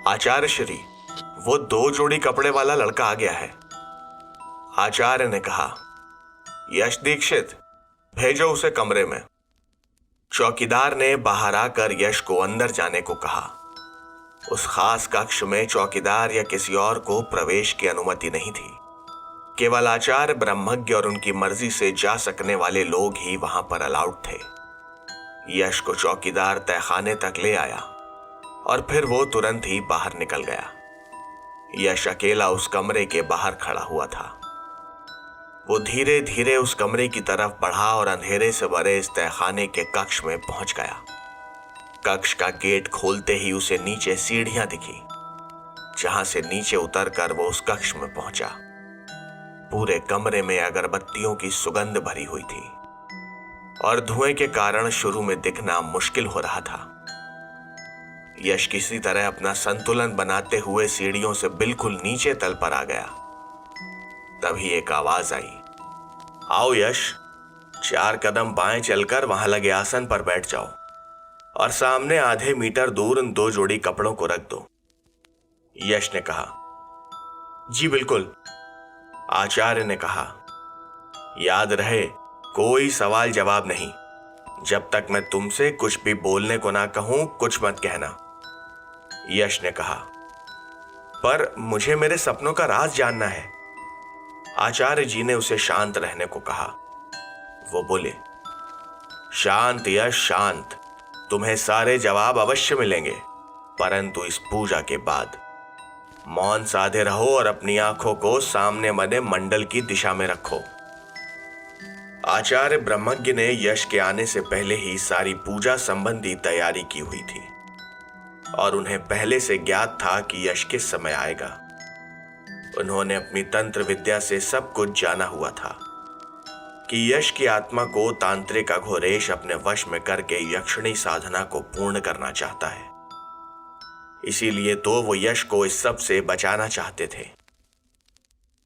आचार्य श्री, वो 2 जोड़ी कपड़े वाला लड़का आ गया है। आचार्य ने कहा, यश दीक्षित, भेजो उसे कमरे में। चौकीदार ने बाहर आकर यश को अंदर जाने को कहा। उस खास कक्ष में चौकीदार या किसी और को प्रवेश की अनुमति नहीं थी, केवल आचार्य ब्रह्मज्ञ और उनकी मर्जी से जा सकने वाले लोग ही वहां पर अलाउड थे। यश को चौकीदार तहखाने तक ले आया और फिर वो तुरंत ही बाहर निकल गया। यश अकेला उस कमरे के बाहर खड़ा हुआ था। वो धीरे धीरे उस कमरे की तरफ बढ़ा और अंधेरे से भरे इस तहखाने के कक्ष में पहुंच गया। कक्ष का गेट खोलते ही उसे नीचे सीढ़ियां दिखी, जहां से नीचे उतरकर वो उस कक्ष में पहुंचा। पूरे कमरे में अगरबत्तियों की सुगंध भरी हुई थी और धुएं के कारण शुरू में दिखना मुश्किल हो रहा था। यश किसी तरह अपना संतुलन बनाते हुए सीढ़ियों से बिल्कुल नीचे तल पर आ गया। तभी एक आवाज आई, आओ यश, 4 कदम बाएं चलकर वहां लगे आसन पर बैठ जाओ और सामने आधे मीटर दूर उन 2 जोड़ी कपड़ों को रख दो। यश ने कहा, जी बिल्कुल। आचार्य ने कहा, याद रहे कोई सवाल जवाब नहीं। जब तक मैं तुमसे कुछ भी बोलने को ना कहूं कुछ मत कहना। यश ने कहा, पर मुझे मेरे सपनों का राज जानना है। आचार्य जी ने उसे शांत रहने को कहा। वो बोले, शांत यश शांत, तुम्हें सारे जवाब अवश्य मिलेंगे, परंतु इस पूजा के बाद। मौन साधे रहो और अपनी आंखों को सामने बने मंडल की दिशा में रखो। आचार्य ब्रह्मज्ञ ने यश के आने से पहले ही सारी पूजा संबंधी तैयारी की हुई थी और उन्हें पहले से ज्ञात था कि यश किस समय आएगा। उन्होंने अपनी तंत्र विद्या से सब कुछ जाना हुआ था कि यश की आत्मा को तांत्रिक अघोरेश अपने वश में करके यक्षिणी साधना को पूर्ण करना चाहता है। इसीलिए तो वो यश को इस सब से बचाना चाहते थे।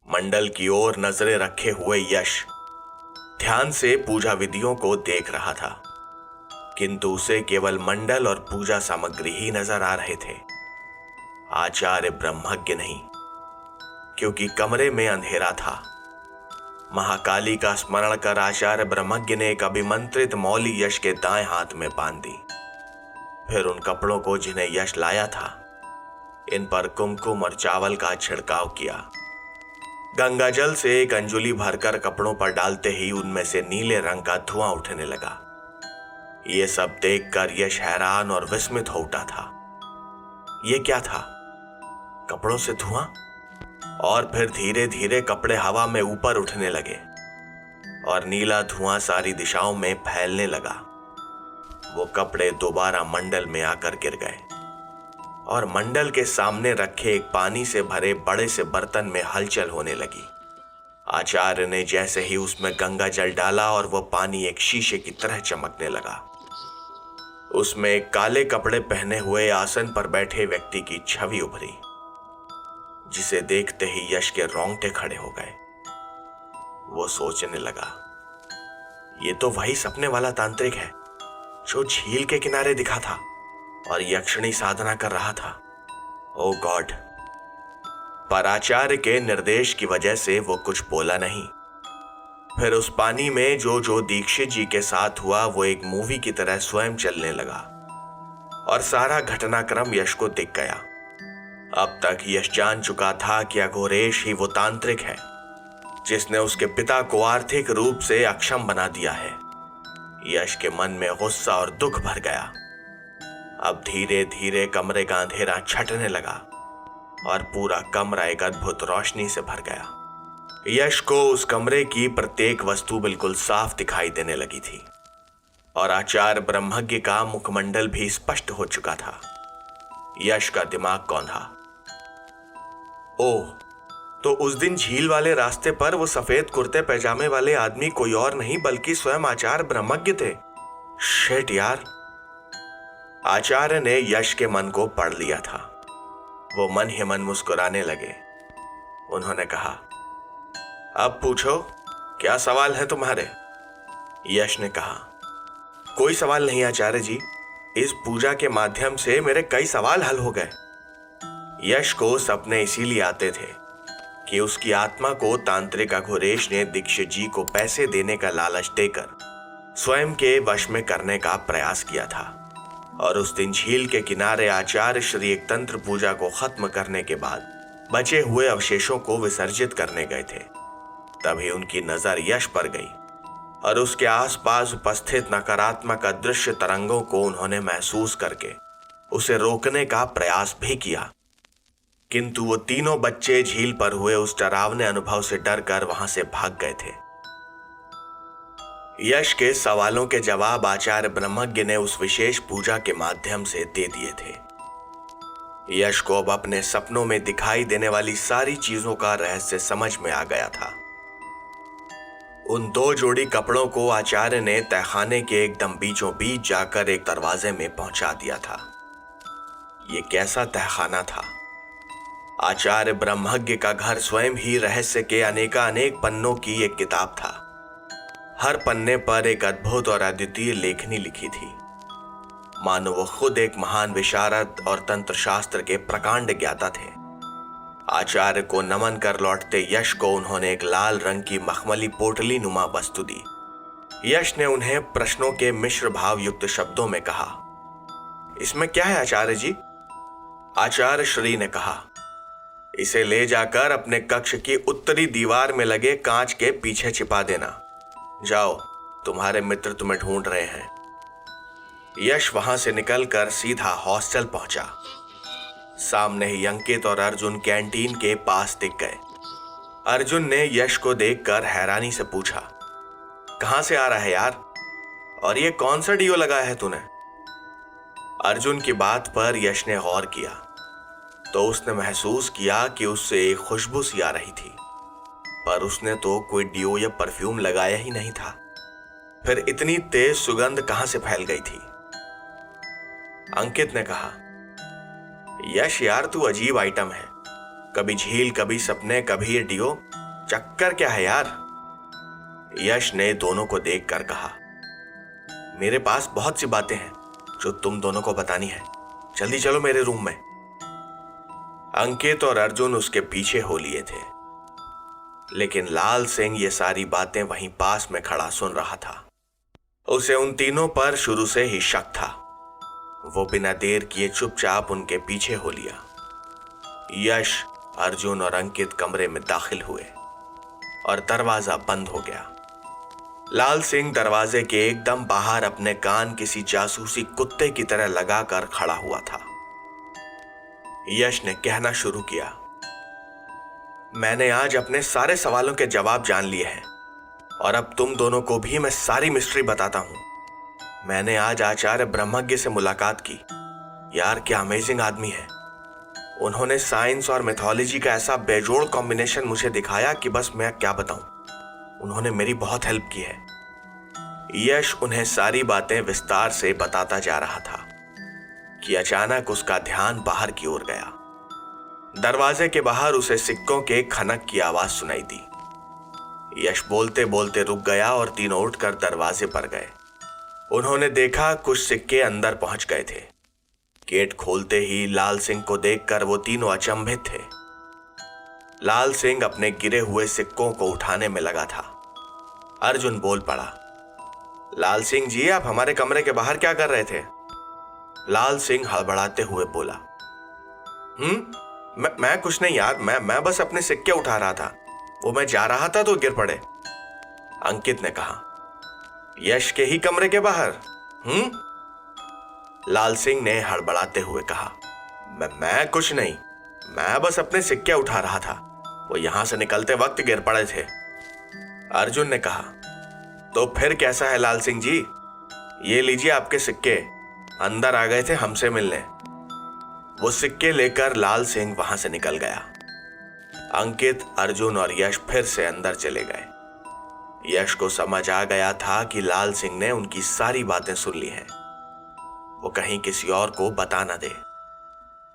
मंडल की ओर नजरें रखे हुए यश ध्यान से पूजा विधियों को देख रहा था, किंतु उसे केवल मंडल और पूजा सामग्री ही नजर आ रहे थे, आचार्य ब्रह्मज्ञ नहीं, क्योंकि कमरे में अंधेरा था। महाकाली का स्मरण कर आचार्य ब्रह्मज्ञ ने एक अभिमंत्रित मौली यश के दाएं हाथ में बांध दी। फिर उन कपड़ों को जिन्हें यश लाया था, इन पर कुमकुम और चावल का छिड़काव किया। गंगा जल से एक अंजुली भरकर कपड़ों पर डालते ही उनमें से नीले रंग का धुआं उठने लगा। ये सब देखकर यश हैरान और विस्मित हो उठा था। ये क्या था? कपड़ों से धुआं? और फिर धीरे धीरे कपड़े हवा में ऊपर उठने लगे और नीला धुआं सारी दिशाओं में फैलने लगा। वो कपड़े दोबारा मंडल में आकर गिर गए और मंडल के सामने रखे एक पानी से भरे बड़े से बर्तन में हलचल होने लगी। आचार्य ने जैसे ही उसमें गंगा जल डाला और वह पानी एक शीशे की तरह चमकने लगा। उसमें एक काले कपड़े पहने हुए आसन पर बैठे व्यक्ति की छवि उभरी, जिसे देखते ही यश के रोंगटे खड़े हो गए। वो सोचने लगा, ये तो वही सपने वाला तांत्रिक है जो झील के किनारे दिखा था और यक्षिणी साधना कर रहा था। ओ गॉड! पर आचार्य के निर्देश की वजह से वो कुछ बोला नहीं। फिर उस पानी में जो दीक्षित जी के साथ हुआ वो एक मूवी की तरह स्वयं चलने लगा और सारा घटनाक्रम यश को दिख गया। अब तक यश जान चुका था कि अघोरेश ही वो तांत्रिक है जिसने उसके पिता को आर्थिक रूप से अक्षम बना दिया है। यश के मन में गुस्सा और दुख भर गया। अब धीरे धीरे कमरे का अंधेरा छटने लगा और पूरा कमरा एक अद्भुत रोशनी से भर गया। यश को उस कमरे की प्रत्येक वस्तु बिल्कुल साफ दिखाई देने लगी थी और आचार्य ब्रह्मज्ञ का मुखमंडल भी स्पष्ट हो चुका था। यश का दिमाग कौंधा। ओह, तो उस दिन झील वाले रास्ते पर वो सफेद कुर्ते पैजामे वाले आदमी कोई और नहीं बल्कि स्वयं आचार्य ब्रह्मज्ञ थे। शिट यार! आचार्य ने यश के मन को पढ़ लिया था। वो मन ही मन मुस्कुराने लगे। उन्होंने कहा, अब पूछो, क्या सवाल है तुम्हारे? यश ने कहा, कोई सवाल नहीं आचार्य जी, इस पूजा के माध्यम से मेरे कई सवाल हल हो गए। यश को सपने इसीलिए आते थे कि उसकी आत्मा को तांत्रिक अघोरेश ने दीक्षित जी को पैसे देने का लालच देकर स्वयं के वश में करने का प्रयास किया था और उस दिन झील के किनारे आचार्य श्री एक तंत्र पूजा को खत्म करने के बाद बचे हुए अवशेषों को विसर्जित करने गए थे तभी उनकी नजर यश पर गई और उसके आसपास उपस्थित नकारात्मक अदृश्य तरंगों को उन्होंने महसूस करके उसे रोकने का प्रयास भी किया, किंतु वो तीनों बच्चे झील पर हुए उस डरावने अनुभव से डरकर वहां से भाग गए थे। यश के सवालों के जवाब आचार्य ब्रह्मज्ञ ने उस विशेष पूजा के माध्यम से दे दिए थे। यश को अब अपने सपनों में दिखाई देने वाली सारी चीजों का रहस्य समझ में आ गया था। उन 2 जोड़ी कपड़ों को आचार्य ने तहखाने के एकदम बीचों बीच जाकर एक दरवाजे में पहुंचा दिया था। ये कैसा तहखाना था? आचार्य ब्रह्मज्ञ का घर स्वयं ही रहस्य के अनेक पन्नों की एक किताब था। हर पन्ने पर एक अद्भुत और अद्वितीय लेखनी लिखी थी, मानो वो खुद एक महान विशारद और तंत्र शास्त्र के प्रकांड ज्ञाता थे। आचार्य को नमन कर लौटते यश को उन्होंने एक लाल रंग की मखमली पोटली नुमा वस्तु दी। यश ने उन्हें प्रश्नों के मिश्र भाव युक्त शब्दों में कहा, इसमें क्या है आचार्य जी? आचार्य श्री ने कहा, इसे ले जाकर अपने कक्ष की उत्तरी दीवार में लगे कांच के पीछे छिपा देना। जाओ, तुम्हारे मित्र तुम्हें ढूंढ रहे हैं। यश वहां से निकलकर सीधा हॉस्टल पहुंचा। सामने ही अंकित और अर्जुन कैंटीन के पास दिख गए। अर्जुन ने यश को देखकर हैरानी से पूछा, कहां से आ रहा है यार, और ये कौन सा डियो लगाया है तूने? अर्जुन की बात पर यश ने गौर किया तो उसने महसूस किया कि उससे एक खुशबू सी आ रही थी, पर उसने तो कोई डियो या परफ्यूम लगाया ही नहीं था। फिर इतनी तेज सुगंध कहां से फैल गई थी? अंकित ने कहा, यश यार तू अजीब आइटम है, कभी झील कभी सपने कभी ये डियो, चक्कर क्या है यार? यश ने दोनों को देखकर कहा, मेरे पास बहुत सी बातें हैं जो तुम दोनों को बतानी है, जल्दी चलो मेरे रूम में। अंकित और अर्जुन उसके पीछे हो लिए थे, लेकिन लाल सिंह ये सारी बातें वहीं पास में खड़ा सुन रहा था। उसे उन तीनों पर शुरू से ही शक था। वो बिना देर किए चुपचाप उनके पीछे हो लिया। यश, अर्जुन और अंकित कमरे में दाखिल हुए और दरवाजा बंद हो गया। लाल सिंह दरवाजे के एकदम बाहर अपने कान किसी जासूसी कुत्ते की तरह लगाकर खड़ा हुआ था। यश ने कहना शुरू किया, मैंने आज अपने सारे सवालों के जवाब जान लिए हैं और अब तुम दोनों को भी मैं सारी मिस्ट्री बताता हूं। मैंने आज आचार्य ब्रह्मज्ञ से मुलाकात की। यार क्या अमेजिंग आदमी है। उन्होंने साइंस और मिथोलॉजी का ऐसा बेजोड़ कॉम्बिनेशन मुझे दिखाया कि बस मैं क्या बताऊं। उन्होंने मेरी बहुत हेल्प की है। यश उन्हें सारी बातें विस्तार से बताता जा रहा था कि अचानक उसका ध्यान बाहर की ओर गया। दरवाजे के बाहर उसे सिक्कों के खनक की आवाज सुनाई दी। यश बोलते बोलते रुक गया और तीनों उठकर दरवाजे पर गए। उन्होंने देखा कुछ सिक्के अंदर पहुंच गए थे। गेट खोलते ही लाल सिंह को देखकर वो तीनों अचंभित थे। लाल सिंह अपने गिरे हुए सिक्कों को उठाने में लगा था। अर्जुन बोल पड़ा, लाल सिंह जी आप हमारे कमरे के बाहर क्या कर रहे थे? लाल सिंह हड़बड़ाते हुए बोला, मैं कुछ नहीं यार, मैं बस अपने सिक्के उठा रहा था, वो मैं जा रहा था तो गिर पड़े। अंकित ने कहा, यश के ही कमरे के बाहर? लाल सिंह ने हड़बड़ाते हुए कहा, मैं कुछ नहीं, मैं बस अपने सिक्के उठा रहा था, वो यहां से निकलते वक्त गिर पड़े थे। अर्जुन ने कहा, तो फिर कैसा है लाल सिंह जी, ये लीजिए आपके सिक्के, अंदर आ गए थे हमसे मिलने। वो सिक्के लेकर लाल सिंह वहां से निकल गया। अंकित, अर्जुन और यश फिर से अंदर चले गए। यश को समझ आ गया था कि लाल सिंह ने उनकी सारी बातें सुन ली हैं, वो कहीं किसी और को बता न दे।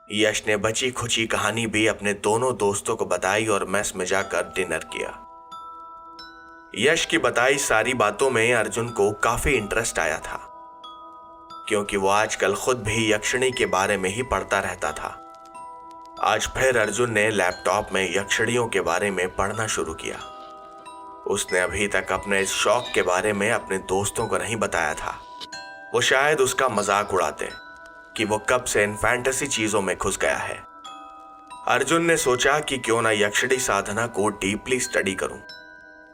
यश ने बची खुची कहानी भी अपने दोनों दोस्तों को बताई और मेस में जाकर डिनर किया। यश की बताई सारी बातों में अर्जुन को काफी इंटरेस्ट आया था, क्योंकि वो आजकल खुद भी यक्षिणी के बारे में ही पढ़ता रहता था। आज फिर अर्जुन ने लैपटॉप में यक्षिणियों के बारे में पढ़ना शुरू किया। उसने अभी तक अपने इस शौक के बारे में अपने दोस्तों को नहीं बताया था। वो शायद उसका मजाक उड़ाते कि वो कब से इन फैंटेसी चीजों में घुस गया है। अर्जुन ने सोचा कि क्यों ना यक्षिणी साधना को डीपली स्टडी करूं।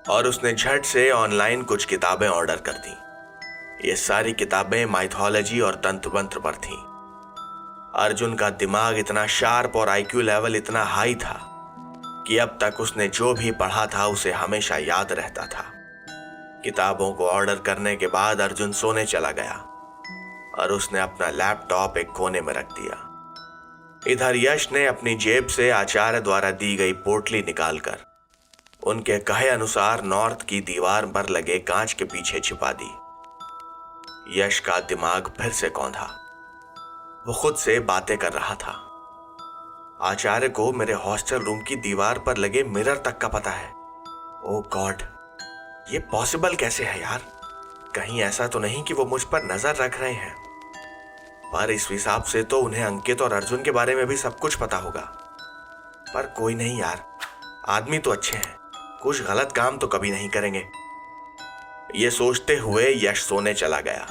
और उसने झट से ऑनलाइन कुछ किताबें ऑर्डर कर दी। ये सारी किताबें माइथोलॉजी और तंत्र मंत्र पर थीं। अर्जुन का दिमाग इतना शार्प और आईक्यू लेवल इतना हाई था कि अब तक उसने जो भी पढ़ा था उसे हमेशा याद रहता था। किताबों को ऑर्डर करने के बाद अर्जुन सोने चला गया और उसने अपना लैपटॉप एक कोने में रख दिया। इधर यश ने अपनी जेब से आचार्य द्वारा दी गई पोटली निकालकर उनके कहे अनुसार नॉर्थ की दीवार पर लगे कांच के पीछे छिपा दी। यश का दिमाग फिर से कौंधा। वो खुद से बातें कर रहा था। आचार्य को मेरे हॉस्टल रूम की दीवार पर लगे मिरर तक का पता है। ओह गॉड, ये पॉसिबल कैसे है यार? कहीं ऐसा तो नहीं कि वो मुझ पर नजर रख रहे हैं? पर इस हिसाब से तो उन्हें अंकित और अर्जुन के बारे में भी सब कुछ पता होगा। पर कोई नहीं यार, आदमी तो अच्छे हैं, कुछ गलत काम तो कभी नहीं करेंगे। ये सोचते हुए यश सोने चला गया।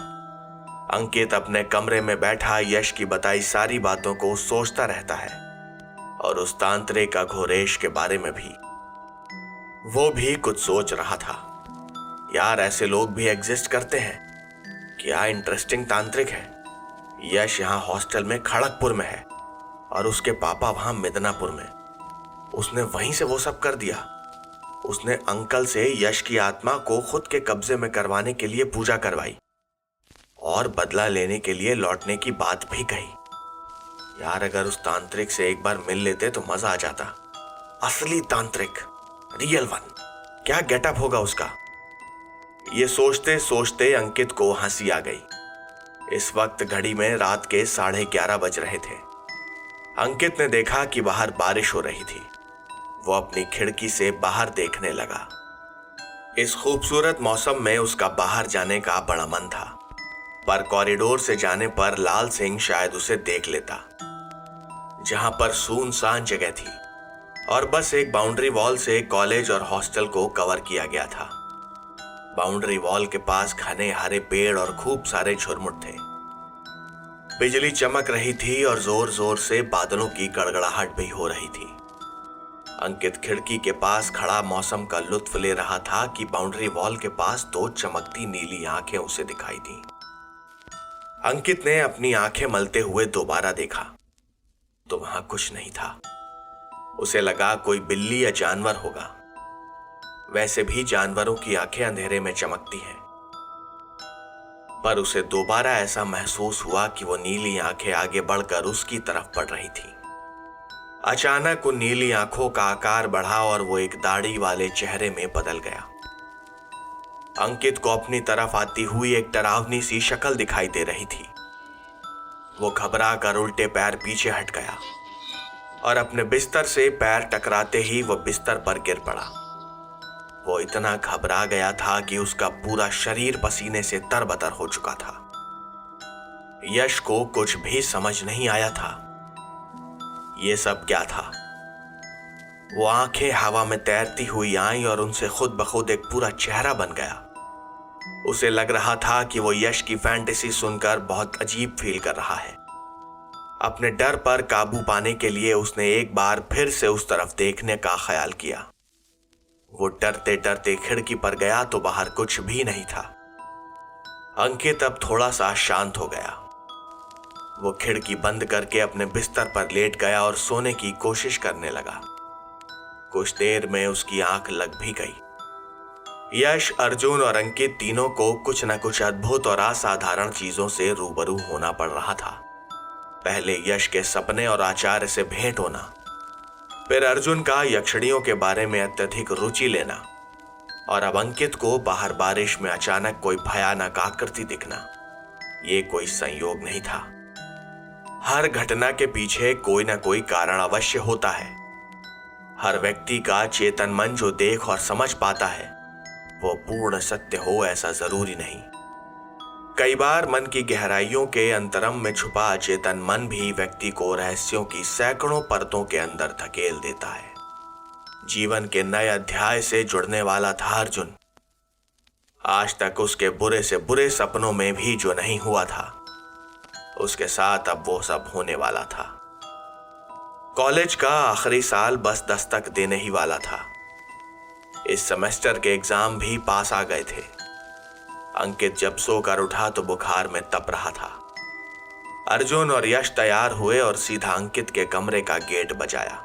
अंकित अपने कमरे में बैठा यश की बताई सारी बातों को सोचता रहता है और उस तांत्रिक का घोरेश के बारे में भी। वो भी कुछ सोच रहा था। यार ऐसे लोग भी एग्जिस्ट करते हैं। क्या इंटरेस्टिंग तांत्रिक है। यश यहाँ हॉस्टल में खड़गपुर में है और उसके पापा वहां मिदनापुर में। उसने वहीं से वो सब कर दिया। उसने अंकल से यश की आत्मा को खुद के कब्जे में करवाने के लिए पूजा करवाई और बदला लेने के लिए लौटने की बात भी कही। यार अगर उस तांत्रिक से एक बार मिल लेते तो मजा आ जाता। असली तांत्रिक, रियल वन। क्या गेटअप होगा उसका। ये सोचते सोचते अंकित को हंसी आ गई। इस वक्त घड़ी में रात के 11:30 बज रहे थे। अंकित ने देखा कि बाहर बारिश हो रही थी। वो अपनी खिड़की से बाहर देखने लगा। इस खूबसूरत मौसम में उसका बाहर जाने का बड़ा मन था, पर कॉरिडोर से जाने पर लाल सिंह शायद उसे देख लेता। जहां पर सुनसान जगह थी और बस एक बाउंड्री वॉल से कॉलेज और हॉस्टल को कवर किया गया था। बाउंड्री वॉल के पास घने हरे पेड़ और खूब सारे झुरमुट थे। बिजली चमक रही थी और जोर जोर से बादलों की गड़गड़ाहट भी हो रही थी। अंकित खिड़की के पास खड़ा मौसम का लुत्फ ले रहा था कि बाउंड्री वॉल के पास दो चमकती नीली आंखें उसे दिखाई दी। अंकित ने अपनी आंखें मलते हुए दोबारा देखा तो वहां कुछ नहीं था। उसे लगा कोई बिल्ली या जानवर होगा। वैसे भी जानवरों की आंखें अंधेरे में चमकती हैं। पर उसे दोबारा ऐसा महसूस हुआ कि वो नीली आंखें आगे बढ़कर उसकी तरफ बढ़ रही थी। अचानक उन नीली आंखों का आकार बढ़ा और वो एक दाढ़ी वाले चेहरे में बदल गया। अंकित को अपनी तरफ आती हुई एक डरावनी सी शक्ल दिखाई दे रही थी। वो घबरा कर उल्टे पैर पीछे हट गया और अपने बिस्तर से पैर टकराते ही वो बिस्तर पर गिर पड़ा। वो इतना घबरा गया था कि उसका पूरा शरीर पसीने से तरबतर हो चुका था। यश को कुछ भी समझ नहीं आया था। ये सब क्या था। वो आंखें हवा में तैरती हुई आईं और उनसे खुद ब खुद एक पूरा चेहरा बन गया। उसे लग रहा था कि वो यश की फैंटेसी सुनकर बहुत अजीब फील कर रहा है। अपने डर पर काबू पाने के लिए उसने एक बार फिर से उस तरफ देखने का ख्याल किया। वो डरते डरते खिड़की पर गया तो बाहर कुछ भी नहीं था। अंकित अब थोड़ा सा शांत हो गया। वो खिड़की बंद करके अपने बिस्तर पर लेट गया और सोने की कोशिश करने लगा। कुछ देर में उसकी आंख लग भी गई। यश, अर्जुन और अंकित तीनों को कुछ न कुछ अद्भुत और असाधारण चीजों से रूबरू होना पड़ रहा था। पहले यश के सपने और आचार्य से भेंट होना, फिर अर्जुन का यक्षिणियों के बारे में अत्यधिक रुचि लेना और अब अंकित को बाहर बारिश में अचानक कोई भयानक आकृति दिखना। ये कोई संयोग नहीं था। हर घटना के पीछे कोई ना कोई कारण अवश्य होता है। हर व्यक्ति का चेतन मन जो देख और समझ पाता है वो पूर्ण सत्य हो ऐसा जरूरी नहीं। कई बार मन की गहराइयों के अंतरम में छुपा अचेतन मन भी व्यक्ति को रहस्यों की सैकड़ों परतों के अंदर धकेल देता है। जीवन के नए अध्याय से जुड़ने वाला था अर्जुन। आज तक उसके बुरे से बुरे सपनों में भी जो नहीं हुआ था, उसके साथ अब वो सब होने वाला था। कॉलेज का आखिरी साल बस दस्तक देने ही वाला था। इस सेमेस्टर के एग्जाम भी पास आ गए थे। अंकित जब सोकर उठा तो बुखार में तप रहा था। अर्जुन और यश तैयार हुए और सीधा अंकित के कमरे का गेट बजाया।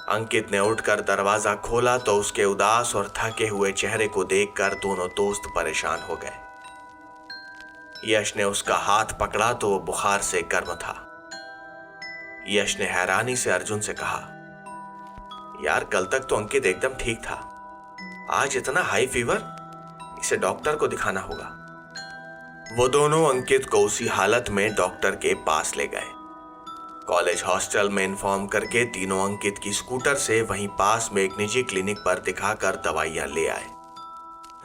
अंकित ने उठकर दरवाजा खोला तो उसके उदास और थके हुए चेहरे को देखकर दोनों दोस्त परेशान हो गए। यश ने उसका हाथ पकड़ा तो वो बुखार से गर्म था। यश ने हैरानी से अर्जुन से कहा, यार कल तक तो अंकित एकदम ठीक था, आज इतना हाई फीवर, इसे डॉक्टर को दिखाना होगा। वो दोनों अंकित को उसी हालत में डॉक्टर के पास ले गए। कॉलेज हॉस्टल में इन्फॉर्म करके तीनों अंकित की स्कूटर से वहीं पास में एक निजी क्लिनिक पर दिखाकर दवाइयां ले आए।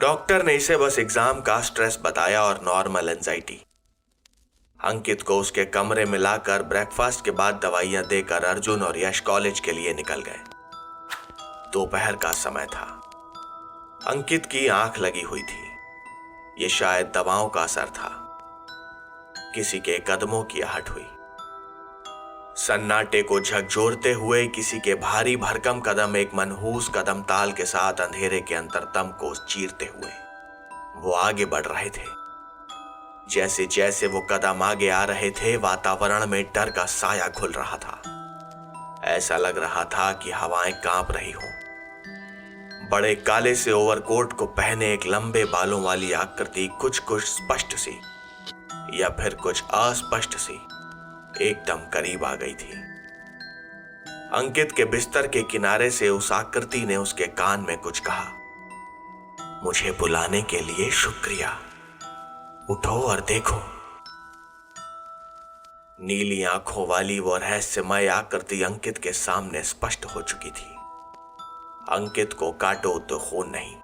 डॉक्टर ने इसे बस एग्जाम का स्ट्रेस बताया और नॉर्मल एंजाइटी। अंकित को उसके कमरे में लाकर ब्रेकफास्ट के बाद दवाइयां देकर अर्जुन और यश कॉलेज के लिए निकल गए। दोपहर का समय था। अंकित की आंख लगी हुई थी। ये शायद दवाओं का असर था। किसी के कदमों की आहट हुई। सन्नाटे को झकझोरते हुए किसी के भारी भरकम कदम एक मनहूस कदम ताल के साथ अंधेरे के अंतरतम को चीरते हुए वो आगे बढ़ रहे थे। जैसे जैसे वो कदम आगे आ रहे थे, वातावरण में डर का साया घुल रहा था। ऐसा लग रहा था कि हवाएं कांप रही हों। बड़े काले से ओवरकोट को पहने एक लंबे बालों वाली आकृति कुछ कुछ स्पष्ट सी या फिर कुछ अस्पष्ट सी एकदम करीब आ गई थी। अंकित के बिस्तर के किनारे से उस आकृति ने उसके कान में कुछ कहा, मुझे बुलाने के लिए शुक्रिया, उठो और देखो। नीली आंखों वाली वो रहस्यमय आकृति अंकित के सामने स्पष्ट हो चुकी थी। अंकित को काटो तो खून नहीं,